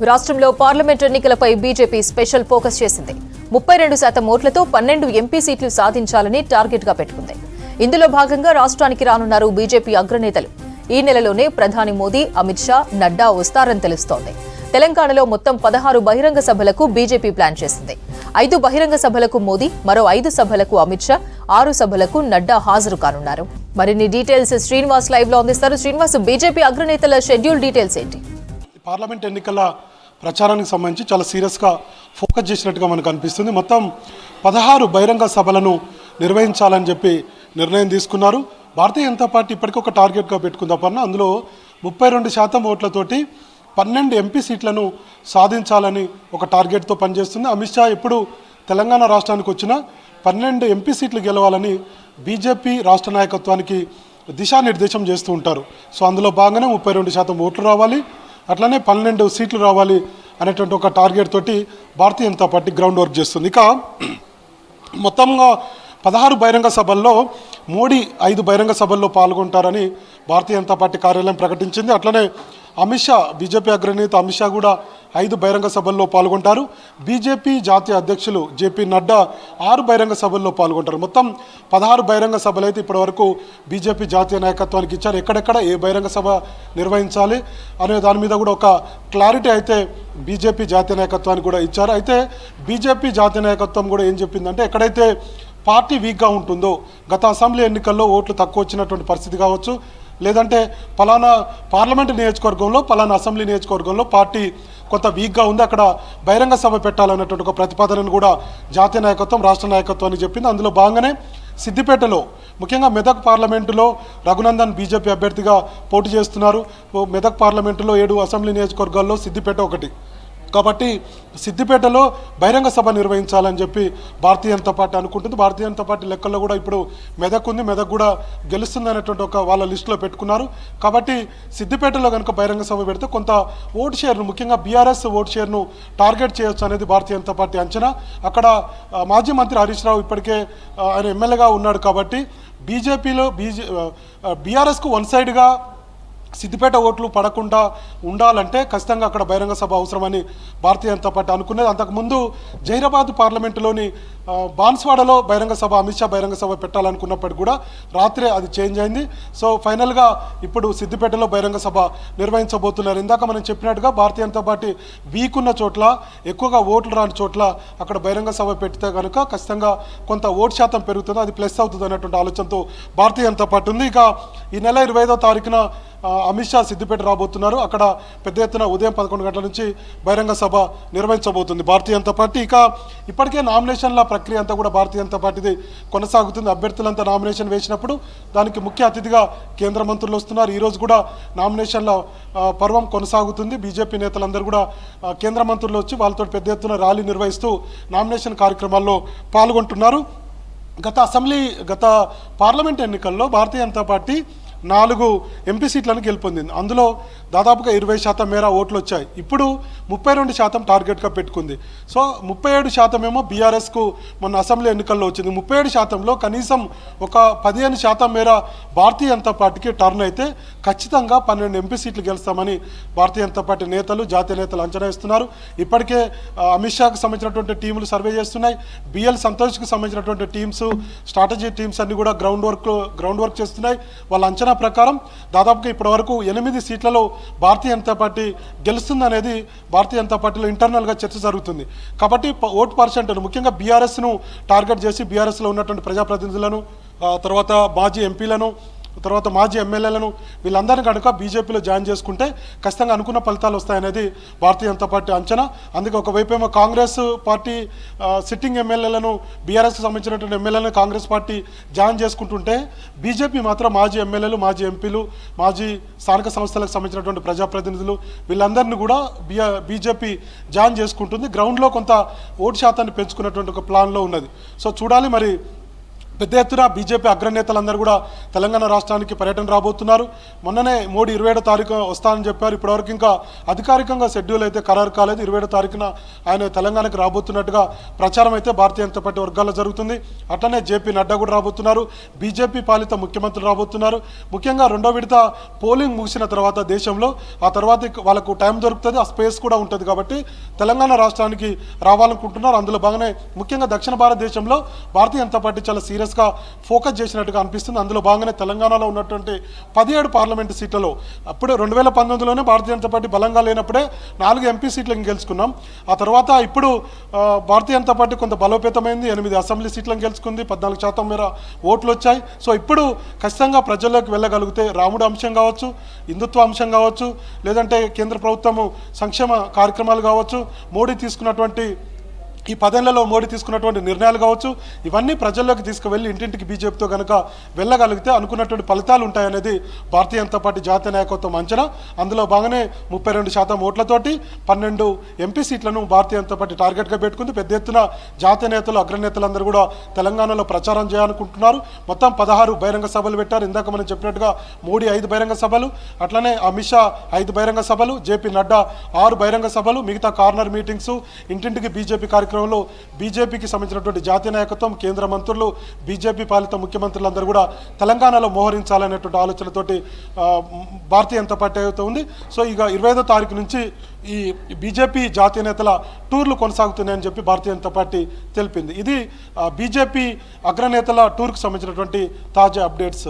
రాష్ట్రంలో పార్లమెంట్ ఎన్నికలపై BJP special focus చేసింది. 32% ఓట్లతో 12 ఎంపీ సీట్లు సాధించాలని టార్గెట్ గా పెట్టుకుంది. ఇందులో భాగంగా రాష్ట్రానికి రానున్నారు బీజేపీ అగ్రనేతలు. ఈ నెలలోనే ప్రధాని మోదీ, అమిత్ షా, నడ్డా వస్తారని తెలుస్తోంది. తెలంగాణలో మొత్తం 16 బహిరంగ సభలకు బీజేపీ ప్లాన్ చేసింది. 5 బహిరంగ సభలకు మోదీ, మరో 5 సభలకు అమిత్ షా, 6 సభలకు నడ్డా హాజరు కానున్నారు. మరిన్ని డీటెయిల్స్ శ్రీనివాస్ లైవ్ లో అందిస్తారు. శ్రీనివాస్, బీజేపీ అగ్రనేతల షెడ్యూల్ డీటెయిల్స్ ఏంటి? పార్లమెంట్ ఎన్నికల ప్రచారానికి సంబంధించి చాలా సీరియస్గా ఫోకస్ చేసినట్టుగా మనకు అనిపిస్తుంది. మొత్తం 16 బహిరంగ సభలను నిర్వహించాలని చెప్పి నిర్ణయం తీసుకున్నారు. భారతీయ జనతా పార్టీ ఇప్పటికీ ఒక టార్గెట్గా పెట్టుకుంది అపర్ణ. అందులో 32% ఓట్లతోటి 12 ఎంపీ సీట్లను సాధించాలని ఒక టార్గెట్తో పనిచేస్తుంది. అమిత్ షా ఎప్పుడు తెలంగాణ రాష్ట్రానికి వచ్చినా 12 ఎంపీ సీట్లు గెలవాలని బీజేపీ రాష్ట్ర నాయకత్వానికి దిశానిర్దేశం చేస్తూ ఉంటారు. సో అందులో భాగంగానే 32% ఓట్లు రావాలి, అట్లనే 12 సీట్లు రావాలి అనేటువంటి ఒక టార్గెట్ తోటి Bharatiya Janata party ground work చేస్తుంది. ఇక మొత్తంగా 16 బహిరంగ సభల్లో మోడీ 5 బహిరంగ సభల్లో పాల్గొంటారని భారతీయ జనతా పార్టీ కార్యాలయం ప్రకటించింది. అట్లనే అమిత్ షా, బీజేపీ అగ్రనేత అమిత్ షా కూడా 5 బహిరంగ సభల్లో పాల్గొంటారు. బీజేపీ జాతీయ అధ్యక్షులు జేపీ నడ్డా 6 బహిరంగ సభల్లో పాల్గొంటారు. మొత్తం 16 బహిరంగ సభలు అయితే ఇప్పటివరకు బీజేపీ జాతీయ నాయకత్వానికి ఇచ్చారు. ఎక్కడెక్కడ ఏ బహిరంగ సభ నిర్వహించాలి అనే దాని మీద కూడా ఒక క్లారిటీ అయితే బీజేపీ జాతీయ నాయకత్వానికి కూడా ఇచ్చారు. అయితే బీజేపీ జాతీయ నాయకత్వం కూడా ఏం చెప్పిందంటే, ఎక్కడైతే పార్టీ వీక్గా ఉంటుందో, గత అసెంబ్లీ ఎన్నికల్లో ఓట్లు తక్కువ వచ్చినటువంటి పరిస్థితి కావచ్చు, లేదంటే పలానా పార్లమెంటు నియోజకవర్గంలో, పలానా అసెంబ్లీ నియోజకవర్గంలో పార్టీ కొంత వీక్గా ఉంది, అక్కడ బహిరంగ సభ పెట్టాలన్నటువంటి ఒక ప్రతిపాదనను కూడా జాతీయ నాయకత్వం రాష్ట్ర నాయకత్వానికి చెప్పింది. అందులో భాగంగానే సిద్దిపేటలో, ముఖ్యంగా మెదక్ పార్లమెంటులో రఘునందన్ బీజేపీ అభ్యర్థిగా పోటీ చేస్తున్నారు. మెదక్ పార్లమెంటులో 7 అసెంబ్లీ నియోజకవర్గాల్లో సిద్దిపేట ఒకటి. కాబట్టి సిద్దిపేటలో బహిరంగ సభ నిర్వహించాలని చెప్పి భారతీయ జనతా పార్టీ అనుకుంటుంది. భారతీయ జనతా పార్టీ లెక్కల్లో కూడా ఇప్పుడు మెదక్ ఉంది, మెదక్ కూడా గెలుస్తుంది అనేటువంటి ఒక వాళ్ళ లిస్టులో పెట్టుకున్నారు. కాబట్టి సిద్దిపేటలో కనుక బహిరంగ సభ పెడితే కొంత ఓటు షేర్ను, ముఖ్యంగా బీఆర్ఎస్ ఓటు షేర్ను టార్గెట్ చేయొచ్చు అనేది భారతీయ జనతా పార్టీ అంచనా. అక్కడ మాజీ మంత్రి హరీష్ రావు ఇప్పటికే ఆయన ఎమ్మెల్యేగా ఉన్నాడు. కాబట్టి బీజేపీలో బీఆర్ఎస్కు వన్ సైడ్గా సిద్దిపేట ఓట్లు పడకుండా ఉండాలంటే ఖచ్చితంగా అక్కడ బహిరంగ సభ అవసరమని భారతీయ జనతా పార్టీ అనుకునేది. అంతకుముందు జహీరాబాద్ పార్లమెంటులోని బాన్స్వాడలో బహిరంగ సభ, అమిత్ షా బహిరంగ సభ పెట్టాలనుకున్నప్పటికీ కూడా రాత్రే అది చేంజ్ అయింది. సో ఫైనల్గా ఇప్పుడు సిద్దిపేటలో బహిరంగ సభ నిర్వహించబోతున్నారు. ఇందాక మనం చెప్పినట్టుగా భారతీయ జనతా పార్టీ వీక్ ఉన్న చోట్ల, ఎక్కువగా ఓట్లు రాని చోట్ల అక్కడ బహిరంగ సభ పెడితే కనుక ఖచ్చితంగా కొంత ఓటు శాతం పెరుగుతుంది, అది ప్లస్ అవుతుంది అన్నటువంటి ఆలోచనతో భారతీయ జనతా పార్టీ ఉంది. ఇక ఈ నెల 25వ తారీఖున అమిత్ షా సిద్దిపేట రాబోతున్నారు. అక్కడ పెద్ద ఎత్తున ఉదయం 11 గంటల నుంచి బహిరంగ సభ నిర్వహించబోతుంది భారతీయ జనతా పార్టీ. ఇక ఇప్పటికే నామినేషన్ల ప్రక్రియ అంతా కూడా భారతీయ జనతా పార్టీది కొనసాగుతుంది. అభ్యర్థులంతా నామినేషన్ వేసినప్పుడు దానికి ముఖ్య అతిథిగా కేంద్ర మంత్రులు వస్తున్నారు. ఈరోజు కూడా నామినేషన్ల పర్వం కొనసాగుతుంది. బీజేపీ నేతలందరూ కూడా కేంద్ర మంత్రులు వచ్చి వాళ్ళతో పెద్ద ఎత్తున ర్యాలీ నిర్వహిస్తూ నామినేషన్ కార్యక్రమాల్లో పాల్గొంటున్నారు. గత పార్లమెంట్ ఎన్నికల్లో భారతీయ జనతా పార్టీ 4 ఎంపీ సీట్లను గెలుపొందింది. అందులో దాదాపుగా 20% మేర ఓట్లు వచ్చాయి. ఇప్పుడు 32% టార్గెట్గా పెట్టుకుంది. సో 37% ఏమో బీఆర్ఎస్కు మొన్న అసెంబ్లీ ఎన్నికల్లో వచ్చింది. 37%లో కనీసం ఒక 15% మేర భారతీయ జనతా పార్టీకి టర్న్ అయితే ఖచ్చితంగా 12 ఎంపీ సీట్లు గెలుస్తామని భారతీయ జనతా పార్టీ నేతలు, జాతీయ నేతలు అంచనా ఇస్తున్నారు. ఇప్పటికే అమిత్ షాకు సంబంధించినటువంటి టీములు సర్వే చేస్తున్నాయి. బిఎల్ సంతోష్కి సంబంధించినటువంటి టీమ్స్, స్ట్రాటజీ టీమ్స్ అన్ని కూడా గ్రౌండ్ వర్క్ చేస్తున్నాయి. వాళ్ళ అంచనా ప్రకారం దాదాపుగా ఇప్పటి వరకు 8 సీట్లలో భారతీయ జనతా పార్టీ గెలుస్తుందనేది భారతీయ జనతా పార్టీలో ఇంటర్నల్గా చర్చ జరుగుతుంది. కాబట్టి ఓటు పర్సెంట్ను, ముఖ్యంగా బీఆర్ఎస్ను టార్గెట్ చేసి బీఆర్ఎస్లో ఉన్నటువంటి ప్రజాప్రతినిధులను, తర్వాత మాజీ ఎంపీలను, తర్వాత మాజీ ఎమ్మెల్యేలను, వీళ్ళందరినీ కనుక బీజేపీలో జాయిన్ చేసుకుంటే ఖచ్చితంగా అనుకున్న ఫలితాలు వస్తాయనేది భారతీయ జనతా పార్టీ అంచనా. అందుకే ఒకవైపు ఏమో కాంగ్రెస్ పార్టీ సిట్టింగ్ ఎమ్మెల్యేలను, బీఆర్ఎస్కి సంబంధించినటువంటి ఎమ్మెల్యేలను కాంగ్రెస్ పార్టీ జాయిన్ చేసుకుంటుంటే, బీజేపీ మాత్రం మాజీ ఎమ్మెల్యేలు, మాజీ ఎంపీలు, మాజీ స్థానిక సంస్థలకు సంబంధించినటువంటి ప్రజాప్రతినిధులు వీళ్ళందరినీ కూడా బీజేపీ జాయిన్ చేసుకుంటుంది. గ్రౌండ్లో కొంత ఓటు శాతాన్ని పెంచుకున్నటువంటి ఒక ప్లాన్లో ఉన్నది. సో చూడాలి మరి పెద్ద ఎత్తున బీజేపీ అగ్రనేతలందరూ కూడా తెలంగాణ రాష్ట్రానికి పర్యటన రాబోతున్నారు. మొన్ననే మోడీ 27వ తారీఖు వస్తానని చెప్పారు. ఇప్పటివరకు ఇంకా అధికారికంగా షెడ్యూల్ అయితే ఖరారు కాలేదు. 27వ తారీఖున ఆయన తెలంగాణకు రాబోతున్నట్టుగా ప్రచారం అయితే భారతీయ జనతా పార్టీ వర్గాల్లో జరుగుతుంది. అట్లనే జేపీ నడ్డా కూడా రాబోతున్నారు. బీజేపీ పాలిత ముఖ్యమంత్రులు రాబోతున్నారు. ముఖ్యంగా రెండో విడత పోలింగ్ ముగిసిన తర్వాత దేశంలో ఆ తర్వాత వాళ్ళకు టైం దొరుకుతుంది, ఆ స్పేస్ కూడా ఉంటుంది. కాబట్టి తెలంగాణ రాష్ట్రానికి రావాలనుకుంటున్నారు. అందులో బాగానే ముఖ్యంగా దక్షిణ భారతదేశంలో భారతీయ జనతా పార్టీ చాలా సీరియస్గా ఫోకస్ చేసినట్టుగా అనిపిస్తుంది. అందులో భాగంగానే తెలంగాణలో ఉన్నటువంటి 17 పార్లమెంటు సీట్లలో అప్పుడు 2019లోనే భారతీయ జనతా పార్టీ బలంగా లేనప్పుడే 4 ఎంపీ సీట్లను గెలుచుకున్నాం. ఆ తర్వాత ఇప్పుడు భారతీయ జనతా పార్టీ కొంత బలోపేతమైంది. 8 అసెంబ్లీ సీట్లను గెలుచుకుంది. 14% మేర ఓట్లు వచ్చాయి. సో ఇప్పుడు ఖచ్చితంగా ప్రజల్లోకి వెళ్ళగలిగితే రాముడు అంశం కావచ్చు, హిందుత్వ అంశం కావచ్చు, లేదంటే కేంద్ర ప్రభుత్వము సంక్షేమ కార్యక్రమాలు కావచ్చు, మోడీ తీసుకున్నటువంటి ఈ 10 ఏళ్లలో మోడీ తీసుకున్నటువంటి నిర్ణయాలు కావచ్చు, ఇవన్నీ ప్రజల్లోకి తీసుకువెళ్ళి ఇంటింటికి బీజేపీతో కనుక వెళ్ళగలిగితే అనుకున్నటువంటి ఫలితాలు ఉంటాయనేది భారతీయ జనతా పార్టీ జాతీయ నాయకత్వం అంచనా. అందులో బాగానే 32% ఓట్లతోటి 12 ఎంపీ సీట్లను భారతీయ జనతా పార్టీ టార్గెట్గా పెట్టుకుంది. పెద్ద ఎత్తున జాతీయ నేతలు అగ్రనేతలందరూ కూడా తెలంగాణలో ప్రచారం చేయాలనుకుంటున్నారు. మొత్తం 16 బహిరంగ సభలు పెట్టారు. ఇందాక మనం చెప్పినట్టుగా మోడీ 5 బహిరంగ సభలు, అట్లనే అమిత్ షా 5 బహిరంగ సభలు, జేపీ నడ్డా 6 బహిరంగ సభలు, మిగతా కార్నర్ మీటింగ్స్, ఇంటింటికి బీజేపీ కార్యక్రమంలో బీజేపీకి సంబంధించినటువంటి జాతీయ నాయకత్వం, కేంద్ర మంత్రులు, బీజేపీ పాలిత ముఖ్యమంత్రులందరూ కూడా తెలంగాణలో మోహరించాలనేటువంటి ఆలోచనతోటి భారతీయ జనతా పార్టీ అయితే ఉంది. సో ఇక 25వ తారీఖు నుంచి ఈ బీజేపీ జాతీయ నేతల టూర్లు కొనసాగుతున్నాయని చెప్పి భారతీయ జనతా పార్టీ తెలిపింది. ఇది బీజేపీ అగ్రనేతల టూర్కు సంబంధించినటువంటి తాజా అప్డేట్స్.